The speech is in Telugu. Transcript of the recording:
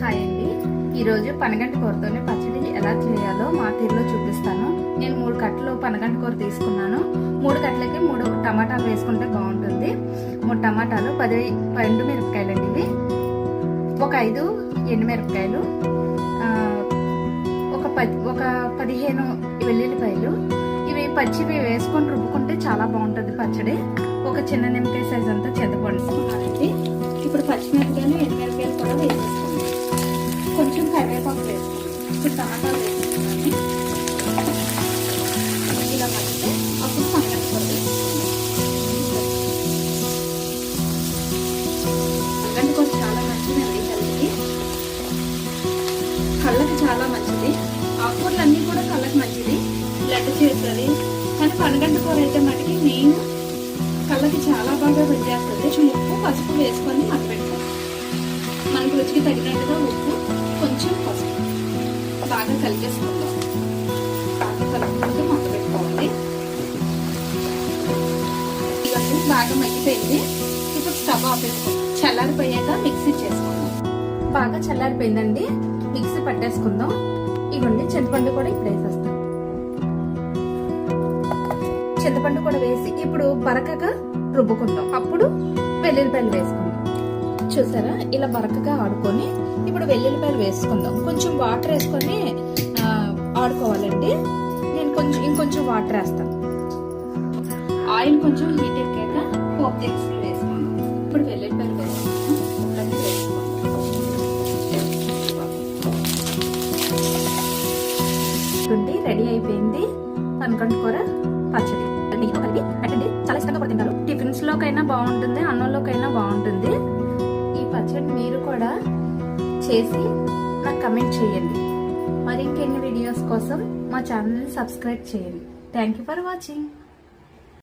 హాయ్ అండి, ఈరోజు పనగంటి కూరతోనే పచ్చడి ఎలా చేయాలో మా తీరులో చూపిస్తాను. నేను 3 కట్టలు పనగంటి కూర తీసుకున్నాను. 3 కట్టలకి 3 టమాటాలు వేసుకుంటే బాగుంటుంది. 3 టమాటాలు, 10 ఎండుమిరపకాయలు అండి ఇవి, ఒక 5 ఎండుమిరపకాయలు, ఒక 15 వెల్లుల్లిపాయలు. ఇవి పచ్చివి వేసుకొని రుబ్బుకుంటే చాలా బాగుంటుంది పచ్చడి. ఒక చిన్న నిమ్మకాయ సైజ్ అంతా చింతపండు. ఇప్పుడు పచ్చిమిరపకాయలు ఎండుమిరపకాయలు కూడా వేసేసుకోండి. కొంచెం కరివేపాకు వేసుకోండి. ఇప్పుడు టమాటాలు వేసుకుంటాను. ఇలా కలిపితే అప్పుడు పనగంటి కూర వేసుకోండి. పనగంటి కూర చాలా మంచిదండి హెల్త్కి, కళ్ళకి చాలా మంచిది. ఆకుకూరలు అన్నీ కూడా కళ్ళకి మంచిది, బ్లడ్ చేస్తుంది. కానీ పనగంటి కూర అయితే మటుకి మెయిన్ కళ్ళకి చాలా బాగా పనిచేస్తుంది. ఉప్పు పసుపు వేసుకొని మగ్గపెట్టుకోండి. మనకు రుచికి తగినట్టుగా ఉప్పు, కొంచెం పసుపు బాగా కలిపేసుకుందాం. బాగా కలుపుకుంటూ మగ్గపెట్టుకోవాలి. ఇవన్నీ బాగా మగ్గిపోయింది. ఇప్పుడు స్టవ్ ఆపేసుకోండి. చల్లారిపోయాక మిక్సీ చేసుకుందాం. బాగా చల్లారిపోయిందండి, మిక్సీ పట్టేసుకుందాం. ఇవ్వండి, చింతపండు కూడా ఇప్పుడు వేసేస్తాం. చింతపండు కూడా వేసి ఇప్పుడు బరకగా రుబ్బుకుందాం. అప్పుడు వెల్లుల్లిపాయలు వేసుకుందాం. చూసారా, ఇలా బరకగా ఆడుకొని ఇప్పుడు వెల్లుల్లిపాయలు వేసుకుందాం. కొంచెం వాటర్ వేసుకొని ఆడుకోవాలండి. నేను ఇంకొంచెం వాటర్ వేస్తాను. ఆయిల్ కొంచెం హీట్ ఎక్కాక పోపు దినుసులు వేసుకుందాం. ఇప్పుడు వెల్లుల్లిపాయలు వేసుకుందాం. రెడీ అయిపోయింది పనగంటి కూర పచ్చడి. నెయ్యితో కలిపి పెట్టండి, చాలా ఇష్టంగా కూడా తింటారు. టిఫిన్స్ లోకైనా బాగుంటుంది, అన్నంలోకైనా బాగుంటుంది. ఈ పచ్చడి మీరు కూడా చేసి నాకు కమెంట్ చేయండి. మరి ఇంకెన్ని వీడియోస్ కోసం మా ఛానల్ని సబ్స్క్రైబ్ చేయండి. Thank you for watching.